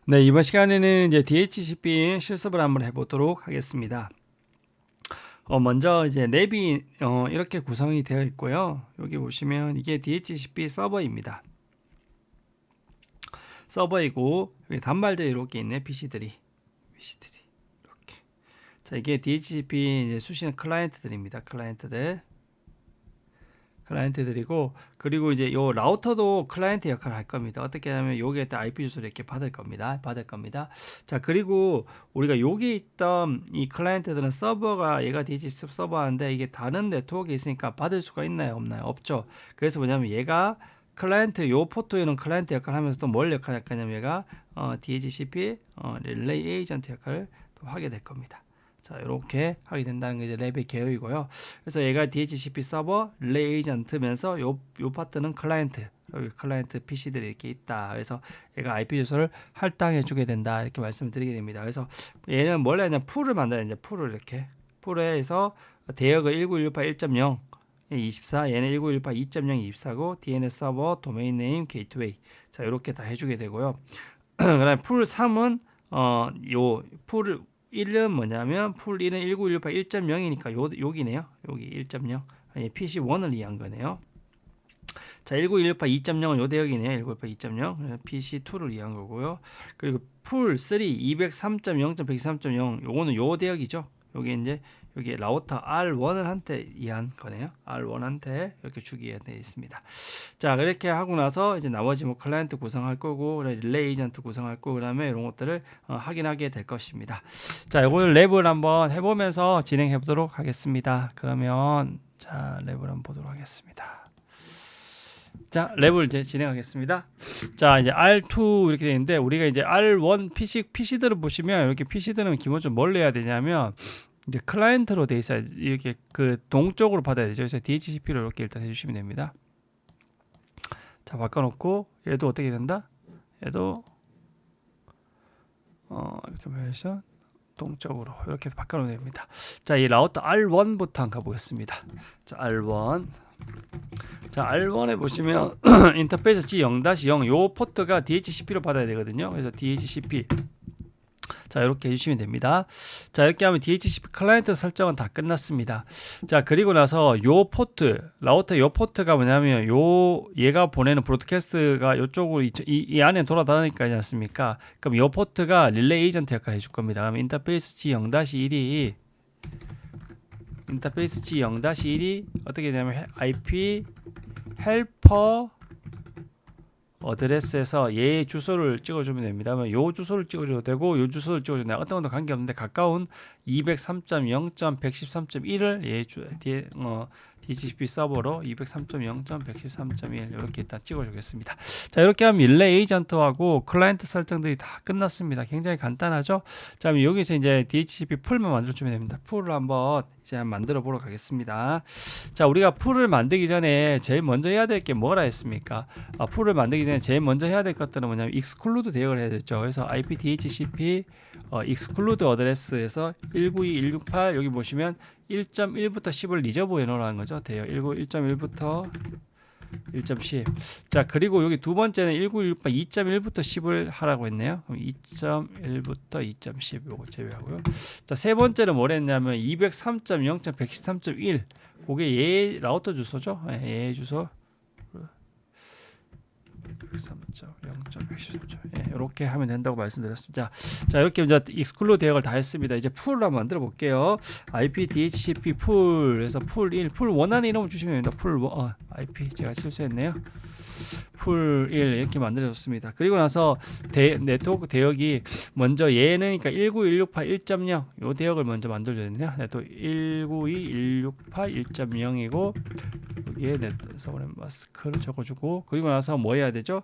네, 이번 시간에는 이제 DHCP 실습을 한번 해보도록 하겠습니다. 먼저 이제 랩이 이렇게 구성이 되어 있고요. 여기 보시면 이게 DHCP 서버입니다. 서버이고 여기 단말들이 이렇게 있네. PC들이 이렇게. 자, 이게 DHCP 이제 수신 클라이언트들입니다. 클라이언트들이고, 그리고 이제 요 라우터도 클라이언트 역할을 할 겁니다. 어떻게 하면 여기에 IP 주소를 이렇게 받을 겁니다. 자, 그리고 우리가 여기 있던 이 클라이언트들은 서버가 얘가 DHCP 서버인데 이게 다른 네트워크에 있으니까 받을 수가 있나요? 없나요? 없죠. 그래서 뭐냐면 얘가 클라이언트 요 포트에는 클라이언트 역할을 하면서 또 뭘 역할을 할 거냐면 얘가 DHCP 릴레이 에이전트 역할을 또 하게 될 겁니다. 자, 이렇게 하게 된다는 게 이제 랩의 개요이고요. 그래서 얘가 DHCP 서버 릴레이 에이전트면서 요 파트는 클라이언트, 여기 클라이언트 PC들이 이렇게 있다. 그래서 얘가 IP 주소를 할당해 주게 된다. 이렇게 말씀을 드리게 됩니다. 그래서 얘는 뭘 하냐, 풀을 만들어야 이제 풀을 이렇게 풀에서 대역을 19168 1.0 24, 얘는 1918 2.0 24고 DNS 서버, 도메인 네임, 게이트웨이. 자, 이렇게 다 해주게 되고요. 그다음에 풀 3은 요 풀 1은 뭐냐면 풀 1은 19168 1.0이니까 여기네요. 여기 1.0. PC1을 이해한 거네요. 자, 19168 2.0은 요 대역이네요. 19168 2.0. PC2를 이해한 거고요. 그리고 풀 3 203.0.123.0 요거는 요 대역이죠. 여기 이제 여기 라우터 R1을 한테 이해한 거네요. R1한테 이렇게 주기에 되어 있습니다. 자, 그렇게 하고 나서 이제 나머지 뭐 클라이언트 구성할 거고 릴레이 에이전트 구성할 거고 그다음에 이런 것들을 확인하게 될 것입니다. 자, 이거를 랩을 한번 해보면서 진행해 보도록 하겠습니다. 그러면 자, 랩을 한번 보도록 하겠습니다. 자, 랩을 이제 진행하겠습니다. 자, 이제 R2 이렇게 되는데 우리가 이제 R1 PC들을 보시면 이렇게 PC들은 기본적으로 뭘 해야 되냐면 이제 클라이언트로 돼 있어야 이렇게 그 동쪽으로 받아야 되죠. 그래서 DHCP로 이렇게 일단 해주시면 됩니다. 자, 바꿔놓고 얘도 어떻게 된다? 얘도 이렇게 해서 동쪽으로 이렇게 바꿔놓으면 됩니다. 자, 이 라우터 R1부터 한번 가보겠습니다. 자, R1. 자, R1에 보시면 인터페이스 G0-0 요 포트가 DHCP로 받아야 되거든요. 그래서 DHCP 자, 이렇게 해주시면 됩니다. 자, 이렇게 하면 DHCP 클라이언트 설정은 다 끝났습니다. 자, 그리고 나서 요 포트, 라우터 요 포트가 뭐냐면 얘가 보내는 브로드캐스트가 요쪽으로 이 안에 돌아다니까 하지 않습니까? 그럼 요 포트가 릴레이 에이전트 역할을 해줄 겁니다. 그럼 인터페이스 G0-1이 어떻게 되냐면 IP 헬퍼 어드레스에서 얘 주소를 찍어주면 됩니다. 요 주소를 찍어줘도 되고 요 주소를 찍어줘도 돼요. 어떤 것도 관계없는데 가까운 203.0.113.1을 DHCP 서버로 203.0.113.1 이렇게 일단 찍어주겠습니다. 자, 이렇게 하면 릴레이 에이전트하고 클라이언트 설정들이 다 끝났습니다. 굉장히 간단하죠? 자, 그럼 여기서 이제 DHCP 풀만 만들어주면 됩니다. 풀을 한번 이제 만들어 보러 가겠습니다. 자, 우리가 풀을 만들기 전에 제일 먼저 해야 될 게 뭐라 했습니까? 풀을 만들기 전에 제일 먼저 해야 될 것들은 뭐냐면 exclude 대역을 해야 되죠. 그래서 IP DHCP exclude 어드레스에서 192.168 여기 보시면 1.1부터 10을 리저브해 놓으라는 거죠. 대역 1.1부터 1.10. 자, 그리고 여기 두 번째는 1968 2.1부터 10을 하라고 했네요. 그럼 2.1부터 2.10 요거 제외하고요. 자, 세 번째는 뭘 했냐면 203.0.113.1 그게 얘 라우터 주소죠. 얘 주소 3.0.113. 이렇게 하면 된다고 말씀드렸습니다. 자, 이렇게 이제 익스클루드 대역을 다 했습니다. 이제 풀을 한번 만들어 볼게요. IP DHCP 풀에서 풀 1, 풀 원하는 이름을 주시면 됩니다. 풀 IP 제가 실수했네요. 풀 1 이렇게 만들어졌습니다. 그리고 나서 네트워크 대역이 먼저 얘는 그러니까 19168 1.0 요 대역을 먼저 만들어야 되네요. 또 192.168 1.0이고 여기에 서버넷 마스크를 적어주고 그리고 나서 뭐 해야 되죠?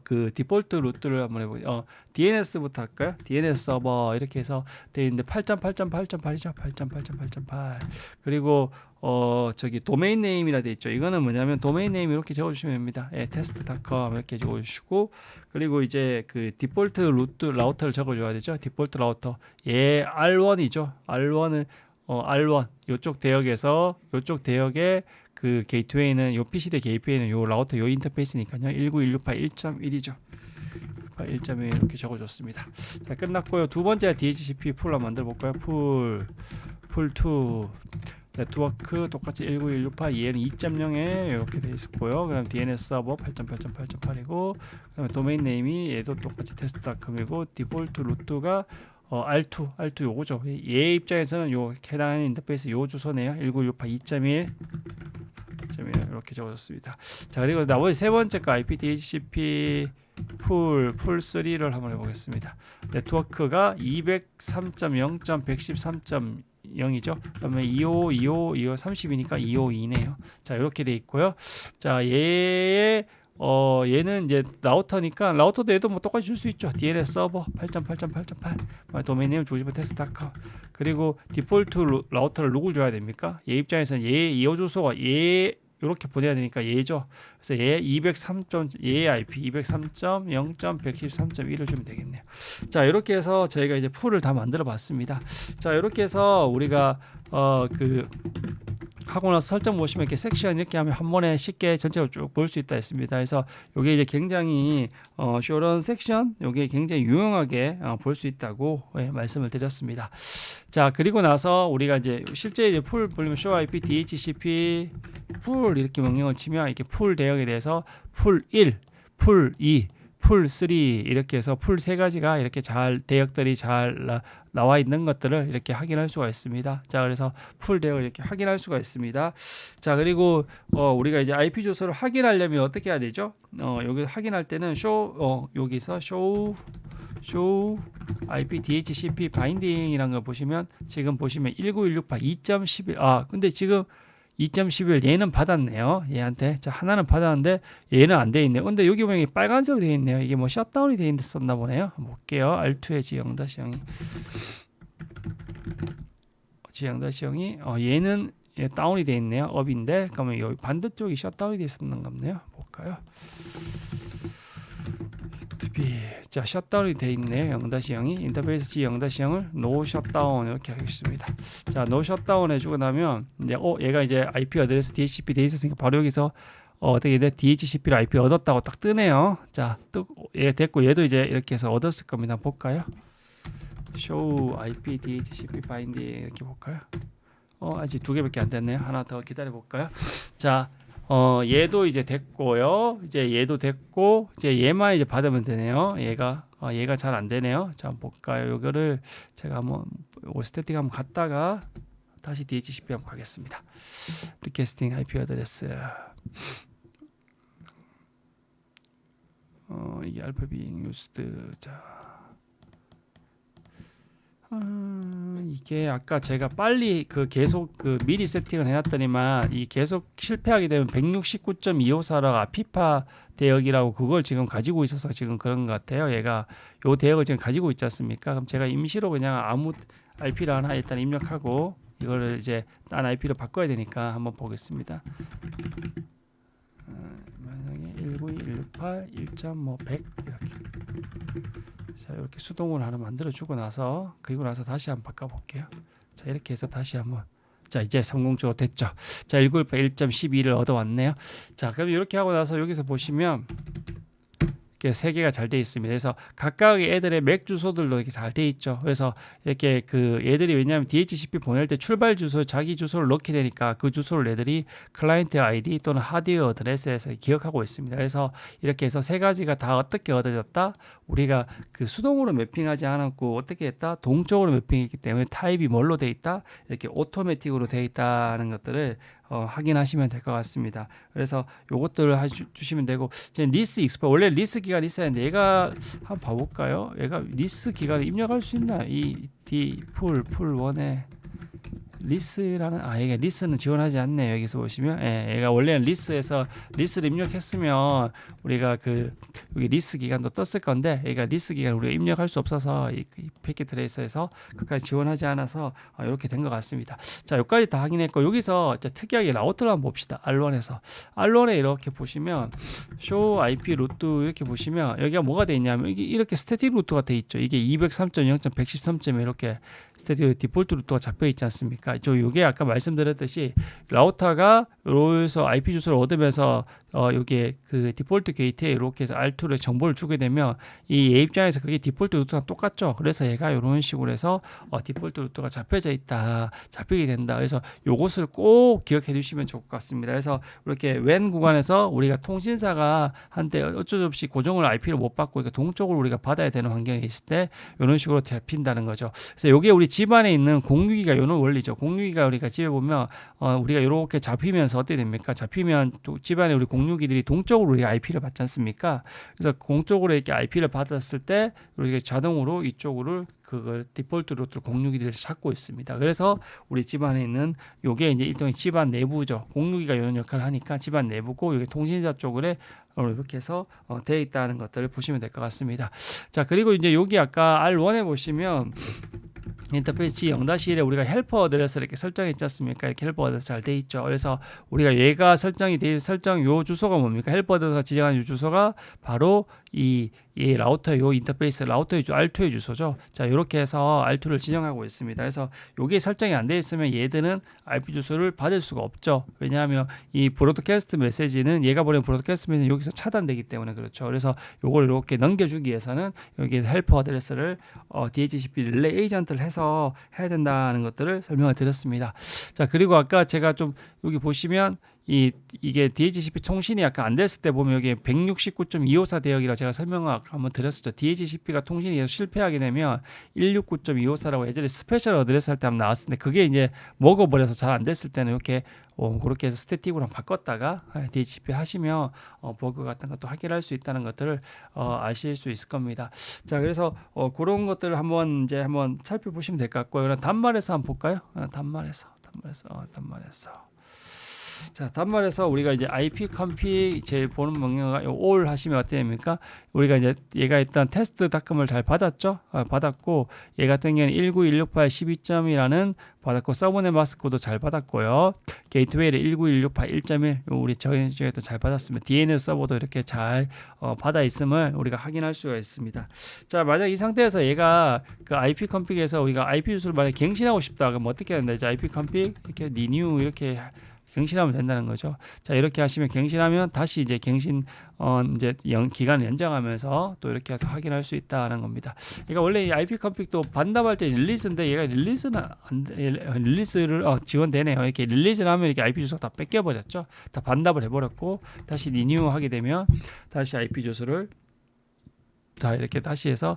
그 디폴트 루트를 한번 해보죠. DNS부터 할까요? DNS 서버 이렇게 해서 되어 있는데 8.8.8.8이죠. 8.8.8.8 그리고 저기 도메인 네임이라 되어 있죠. 이거는 뭐냐면 도메인 네임 이렇게 적어주시면 됩니다. test.com 이렇게 적어주시고 그리고 이제 그 디폴트 루트 라우터를 적어줘야 되죠. 디폴트 라우터 R1이죠. R1은 R1 요쪽 대역에서 요쪽 대역에 그 게이트웨이는 요 PC대 게이트웨이는 요 라우터 요 인터페이스니까요. 19168 1.1이죠. 1668 1.1 이렇게 적어줬습니다. 자, 끝났고요. 두 번째 DHCP 풀 한번 만들어 볼까요? 풀2 네트워크 똑같이 19168 얘는 2.0에 이렇게 돼 있었고요. 그다음 DNS 서버 8.8.8.8이고 그다음에 도메인 네임이 얘도 똑같이 테스트.com이고 디폴트 루트가 R2 요거죠. 얘 입장에서는 요 해당하는 인터페이스 요 주소네요. 19168 2.1 이렇게 적어줬습니다. 자, 그리고 나머지 세 번째 거 IP DHCP 풀3를 한번 해보겠습니다. 네트워크가 203.0.113.0이죠. 그러면 25 30이니까 252네요. 자, 이렇게 돼 있고요. 자, 얘의 얘는 이제 라우터니까 라우터도 얘도 뭐 똑같이 줄 수 있죠. DNS 서버 8.8.8.8 도메인 네임 주고 싶은 테스트.com 그리고 디폴트 라우터를 누굴 줘야 됩니까? 얘 입장에서는 얘 이어 주소가 얘 이렇게 보내야 되니까 얘죠. 그래서 얘 203. 얘 IP 203.0.113.1을 주면 되겠네요. 자, 이렇게 해서 저희가 이제 풀을 다 만들어 봤습니다. 자, 이렇게 해서 우리가 하고 나서 설정 보시면 이렇게 섹션 이렇게 하면 한 번에 쉽게 전체적으로 쭉 볼 수 있다 했습니다. 그래서 이게 이제 굉장히 쇼런 섹션 이게 굉장히 유용하게 볼 수 있다고 말씀을 드렸습니다. 자, 그리고 나서 우리가 이제 실제 이제 풀 보면 show IP DHCP 풀 이렇게 명령을 치면 이렇게 풀 대역에 대해서 풀 1, 풀 2, 풀 3 이렇게 해서 풀 세 가지가 이렇게 잘 대역들이 잘 나와 있는 것들을 이렇게 확인할 수가 있습니다. 자, 그래서 풀 대역을 이렇게 확인할 수가 있습니다. 자, 그리고 우리가 이제 IP 주소를 확인하려면 어떻게 해야 되죠? 여기 확인할 때는 여기서 show IP DHCP 바인딩이라는 걸 보시면 지금 보시면 19168 2.11 근데 지금 2.11 얘는 받았네요. 얘한테. 자, 하나는 받았는데 얘는 안 돼 있네요. 근데 여기 보면 빨간색으로 되어 있네요. 이게 뭐 셧다운이 되어 있었나 보네요. 한번 볼게요. R2의 G0-0이 얘는 다운이 되어 있네요. 업인데 그러면 여기 반대쪽이 셧다운이 되어 있었나 보네요. 볼까요? 자, 셧다운이 되어 있네요. 0-0이 인터페이스 G0-0을 노 셧다운 이렇게 하겠습니다. 자, 노 셧다운 해주고 나면 이제 얘가 이제 IP 어드레스 DHCP 돼 있었으니까 바로 여기서 어떻게 돼? DHCP를 IP 얻었다고 딱 뜨네요. 자, 얘 됐고 얘도 이제 이렇게 해서 얻었을 겁니다. 한번 볼까요? show IP DHCP binding 이렇게 볼까요? 아직 두 개밖에 안 됐네요. 하나 더 기다려 볼까요? 자, 얘도 이제 됐고요. 이제 얘도 됐고 이제 얘만 이제 받으면 되네요. 얘가 잘 안 되네요. 자, 한번 볼까요? 이거를 제가 한번 스태틱 한번 갔다가 다시 DHCP 한번 가겠습니다. 리퀘스팅 IP 어드레스 이게 알파벳 유스드. 자, 이게 아까 제가 빨리 계속 미리 세팅을 해놨더니만 이 계속 실패하게 되면 169.254가 피파 대역이라고 그걸 지금 가지고 있어서 지금 그런 것 같아요. 얘가 요 대역을 지금 가지고 있지 않습니까? 그럼 제가 임시로 그냥 아무 IP를 하나 일단 입력하고 이거를 이제 딴 IP로 바꿔야 되니까 한번 보겠습니다. 만약에 192.168 1.100 이렇게. 자, 이렇게 수동으로 하나 만들어 주고 나서 그리고 나서 다시 한번 바꿔 볼게요. 자, 이렇게 해서 다시 한번 자, 이제 성공적으로 됐죠. 자, 192.1.12를 얻어왔네요. 자, 그럼 이렇게 하고 나서 여기서 보시면 이렇게 세 개가 잘 돼 있습니다. 그래서 각각의 애들의 맥 주소들도 이렇게 잘 돼 있죠. 그래서 이렇게 얘들이 왜냐하면 DHCP 보낼 때 출발 주소, 자기 주소를 넣게 되니까 그 주소를 애들이 클라이언트 아이디 또는 하드웨어 어드레스에서 기억하고 있습니다. 그래서 이렇게 해서 세 가지가 다 어떻게 얻어졌다? 우리가 수동으로 매핑하지 않았고 어떻게 했다? 동적으로 매핑했기 때문에 타입이 뭘로 돼 있다? 이렇게 오토매틱으로 돼 있다는 것들을 확인하시면 될 것 같습니다. 그래서 요것들을 주시면 되고 이제 리스 익스퍼 원래 리스 기간이 있어야 하는데 얘가 한번 봐볼까요? 얘가 리스 기간을 입력할 수 있나? 이 풀 1에 리스라는 얘가 리스는 지원하지 않네요. 여기서 보시면 얘가 원래는 리스에서 리스를 입력했으면 우리가 여기 리스 기간도 떴을 건데 얘가 리스 기간 우리가 입력할 수 없어서 이 패킷 트레이서에서 끝까지 지원하지 않아서 이렇게 된 것 같습니다. 자, 여기까지 다 확인했고 여기서 특이하게 라우터를 한번 봅시다. R1에 이렇게 보시면 show IP 루트 이렇게 보시면 여기가 뭐가 돼 있냐면 이렇게 스태틱 루트가 돼 있죠. 이게 203.0.113.1 이렇게 스태틱 디폴트 루트가 잡혀 있지 않습니까? 요게 아까 말씀드렸듯이 라우터가 여기서 IP 주소를 얻으면서 여기에 그 디폴트 게이트에 이렇게 해서 R2를 정보를 주게 되면 이 얘 입장에서 그게 디폴트 루트가 똑같죠. 그래서 얘가 이런 식으로 해서 디폴트 루트가 잡혀져 있다, 잡히게 된다. 그래서 요것을 꼭 기억해 두시면 좋을 것 같습니다. 그래서 이렇게 웬 구간에서 우리가 통신사가 한때 어쩔 수 없이 고정을 IP를 못 받고 그러니까 동쪽으로 우리가 받아야 되는 환경에 있을 때 이런 식으로 잡힌다는 거죠. 그래서 요게 우리 집안에 있는 공유기가 이런 원리죠. 공유기가 우리가 집에 보면 우리가 이렇게 잡히면서 어떻게 됩니까? 잡히면 또 집안에 우리 공유기들이 동쪽으로 우리가 IP를 받지 않습니까? 그래서 공쪽으로 이렇게 IP를 받았을 때 우리가 자동으로 이쪽으로 그걸 디폴트 루트로 공유기들을 찾고 있습니다. 그래서 우리 집안에 있는 요게 이제 일종의 집안 내부죠. 공유기가 이런 역할을 하니까 집안 내부고 이게 통신사 쪽에 이렇게 해서 되어 있다는 것들을 보시면 될 것 같습니다. 자, 그리고 이제 여기 아까 R1에 보시면 인터페이스 0-1에 우리가 헬퍼 어드레스 이렇게 설정했지 않습니까? 이렇게 헬퍼 어드레스 잘 돼 있죠. 그래서 우리가 얘가 설정이 돼 설정 요 주소가 뭡니까? 헬퍼 어드레스가 지정한 요 주소가 바로 이 라우터 요 인터페이스 라우터의 R2의 주소죠. 자, 이렇게 해서 R2를 지정하고 있습니다. 그래서 요게 설정이 안 돼 있으면 얘들은 IP 주소를 받을 수가 없죠. 왜냐하면 이 브로드캐스트 메시지는 얘가 보내는 브로드캐스트 메시지는 여기서 차단되기 때문에 그렇죠. 그래서 요걸 이렇게 넘겨주기 위해서는 여기 헬퍼 어드레스를 DHCP 릴레이 에이전트를 해서 해야 된다는 것들을 설명을 드렸습니다. 자, 그리고 아까 제가 좀 여기 보시면 이게 DHCP 통신이 약간 안 됐을 때 보면 여기 169.254 대역이라 제가 설명을 한번 드렸었죠. DHCP가 통신이 계속 실패하게 되면 169.254라고 예전에 스페셜 어드레스 할 때 한번 나왔을 때 그게 이제 먹어버려서 잘 안 됐을 때는 이렇게 그렇게 해서 스태틱으로 바꿨다가 DHCP 하시면 버그 같은 것도 해결할 수 있다는 것들을 아실 수 있을 겁니다. 자, 그래서 그런 것들을 한번 살펴보시면 될 것 같고요. 이런 단말에서 한번 볼까요? 단말에서. 자, 단말에서 우리가 이제 IP config 제일 보는 명령어가 all 하시면 어떻게 됩니까? 우리가 이제 얘가 일단 테스트 닷컴을 잘 받았죠? 받았고 얘 같은 경우는 1916812.이라는 받았고 서브넷 마스크도 잘 받았고요. 게이트웨이를 19168 1.1 우리 저희 중에도 잘 받았습니다. DNS 서버도 이렇게 잘 받아 있음을 우리가 확인할 수가 있습니다. 자, 만약 이 상태에서 얘가 그 IP config에서 우리가 IP 주소를 만약 갱신하고 싶다 그러면 어떻게 해야 된다? 이제 IP config 이렇게 renew 이렇게 갱신하면 된다는 거죠. 자, 이렇게 하시면 갱신하면 다시 이제 갱신 이제 기간 연장하면서 또 이렇게 해서 확인할 수 있다는 겁니다. 그러니까 원래 이 IP config도 반납할 때 릴리즈인데 얘가 릴리즈를 지원되네요. 이렇게 릴리즈를 하면 이렇게 IP 주소 다 뺏겨 버렸죠. 다 반납을 해버렸고 다시 리뉴 하게 되면 다시 IP 주소를 다 이렇게 다시 해서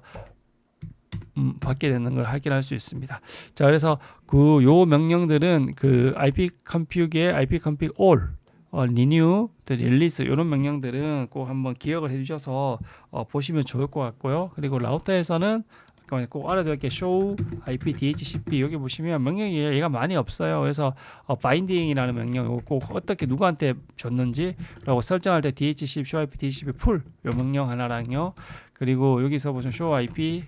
받게 되는 걸 확인할 수 있습니다. 자, 그래서 그 요 명령들은 그 IP config의 IP config all, renew, release 이런 명령들은 꼭 한번 기억을 해주셔서 보시면 좋을 것 같고요. 그리고 라우터에서는 꼭 알아둬야 게 show IP DHCP 여기 보시면 명령이 얘가 많이 없어요. 그래서 binding이라는 명령 꼭 어떻게 누구한테 줬는지 라고 설정할 때 DHCP show IP DHCP full 요 명령 하나랑요. 그리고 여기서 보시면 show IP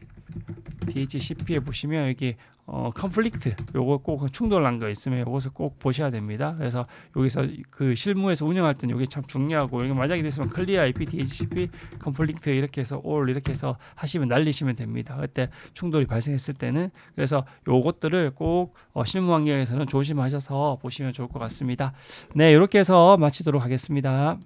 DHCP에 보시면 여기 컨플릭트 요거 꼭 충돌난 거 있으면 요것을 꼭 보셔야 됩니다. 그래서 여기서 그 실무에서 운영할 때는 요게 참 중요하고 여기 만약에 됐으면 클리어 IP DHCP 컨플릭트 이렇게 해서 all 이렇게 해서 하시면 날리시면 됩니다. 그때 충돌이 발생했을 때는 그래서 요것들을 꼭 실무 환경에서는 조심하셔서 보시면 좋을 것 같습니다. 네, 이렇게 해서 마치도록 하겠습니다.